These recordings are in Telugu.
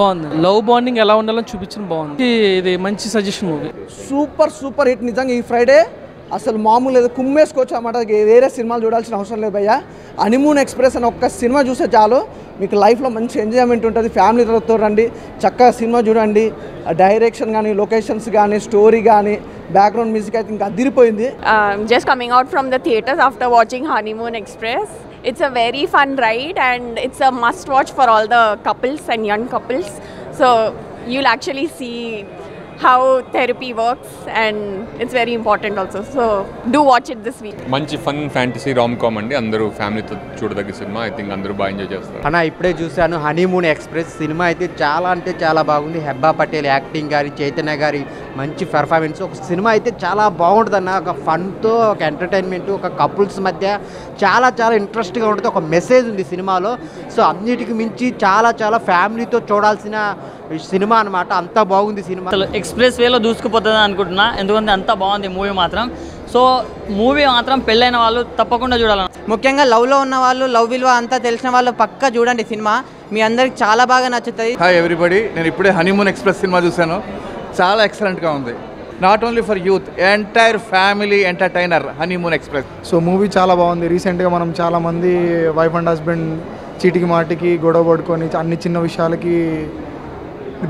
బాగుంది. లవ్ బాండింగ్ ఎలా ఉండాలని చూపించిన బాగుంది. ఇది మంచి సజెషన్ మూవీ. Super hit. నిజంగా ఈ ఫ్రైడే అసలు మామూలు లేదు, కుమ్మేసుకోవచ్చు అన్నమాట. వేరే సినిమాలు చూడాల్సిన అవసరం లేదు భయ్య. హనీమూన్ ఎక్స్ప్రెస్ అని ఒక్క సినిమా చూస్తే చాలు, మీకు లైఫ్లో మంచి ఎంజాయ్మెంట్ ఉంటుంది. ఫ్యామిలీతో రండి, చక్కగా సినిమా చూడండి. డైరెక్షన్ కానీ, లొకేషన్స్ కానీ, స్టోరీ కానీ, బ్యాక్గ్రౌండ్ మ్యూజిక్ అయితే ఇంకా అదిరిపోయింది. Just coming out from the theaters after watching Honeymoon Express. It's a very fun ride and it's a must watch for all the couples and young couples. So you'll actually see how therapy works and it's very important also. So do watch it this week. మంచి ఫన్ ఫ్యాంటసీ రామ్ కామ్ అండి. అందరూ ఫ్యామిలీతో చూడదగ్గ సినిమా. ఐ థింక్ అందరూ బాగా ఎంజాయ్ చేస్తారు. అన్న ఇప్పుడే చూశాను హనీమూన్ ఎక్స్ప్రెస్ సినిమా అయితే చాలా అంటే చాలా బాగుంది. హెబ్బా పటేల్ యాక్టింగ్ గారి, చైతన్య గారి మంచి పెర్ఫార్మెన్స్. ఒక సినిమా అయితే చాలా బాగుంటుంది అన్న. ఒక ఫన్తో, ఒక ఎంటర్టైన్మెంట్, ఒక కపుల్స్ మధ్య చాలా ఇంట్రెస్ట్గా ఉంటుంది. ఒక మెసేజ్ ఉంది సినిమాలో. సో అన్నిటికి మించి చాలా ఫ్యామిలీతో చూడాల్సిన సినిమా అనమాట. అంత బాగుంది సినిమా. ఎక్స్ప్రెస్ వేలో దూసుకుపోతుంది అనుకుంటున్నా, ఎందుకంటే అంత బాగుంది మూవీ మాత్రం. సో మూవీ మాత్రం పెళ్ళైన వాళ్ళు తప్పకుండా చూడాలి. ముఖ్యంగా లవ్లో ఉన్న వాళ్ళు, లవ్ విలువ అంతా తెలిసిన వాళ్ళు పక్కా చూడండి సినిమా. మీ అందరికి చాలా బాగా నచ్చుతుంది. హాయ్ ఎవ్రీబడి, నేను ఇప్పుడే హనీమూన్ ఎక్స్ప్రెస్ సినిమా చూశాను. చాలా ఎక్సలెంట్గా ఉంది. Not only for youth, entire family entertainer honeymoon express. So movie చాలా బాగుంది. రీసెంట్గా మనం చాలామంది వైఫ్ అండ్ హస్బెండ్ చీటికి మాటికి గొడవ పడుకొని అన్ని చిన్న విషయాలకి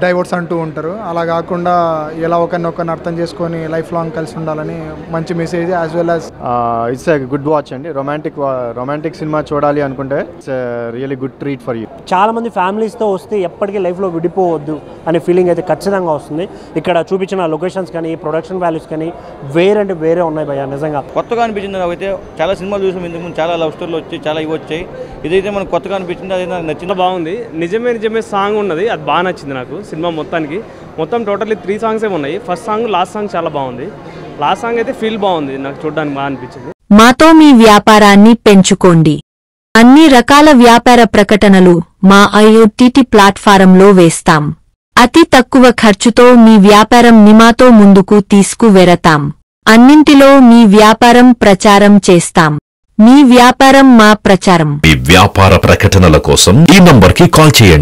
డైవర్స్ అంటూ ఉంటారు. అలా కాకుండా ఎలా ఒకరినొకరిని అర్థం చేసుకొని లైఫ్ లాంగ్ కలిసి ఉండాలని మంచి message. As well as it's a good watch అండి. రొమాంటిక్ సినిమా చూడాలి అనుకుంటే it's really good treat for you. చాలా మంది ఫ్యామిలీస్తో వస్తే ఎప్పటికీ లైఫ్లో విడిపోవద్దు అనే ఫీలింగ్ అయితే ఖచ్చితంగా వస్తుంది. ఇక్కడ చూపించిన లొకేషన్స్ కానీ, ప్రొడక్షన్ వాల్యూస్ కానీ వేరే ఉన్నాయి భయ్య. నిజంగా కొత్తగా అనిపించింది. అయితే చాలా సినిమాలు చూసాం ఇంతకుముందు, చాలా లవ్ స్టోరీలు వచ్చాయి, చాలా ఇవి వచ్చాయి. ఇదైతే మనకు కొత్తగా అనిపించింది, అది నాకు నచ్చింది. బాగుంది. నిజమే సాంగ్ ఉన్నది, అది బాగా నచ్చింది నాకు. సినిమా మొత్తం టోటల్లీ 3 సాంగ్స్ ఉన్నాయి. ఫస్ట్ సాంగ్, లాస్ట్ సాంగ్ చాలా బాగుంది. లాస్ట్ సాంగ్ అయితే ఫీల్ బాగుంది, నాకు చూడడానికి బాగా అనిపించింది. మాతో మీ వ్యాపారాన్ని పెంచుకోండి. అన్ని రకాల వ్యాపార ప్రకటనలు మా IoT ప్లాట్ఫారంలో వేస్తాం. అతి తక్కువ ఖర్చుతో మీ వ్యాపారం మాతో ముందుకు తీసుకువెరతాం. అన్నింటిలో మీ వ్యాపారం ప్రచారం చేస్తాం. మీ వ్యాపారం మా ప్రచారం. మీ వ్యాపార ప్రకటనల కోసం ఈ నంబర్కి కాల్ చేయండి.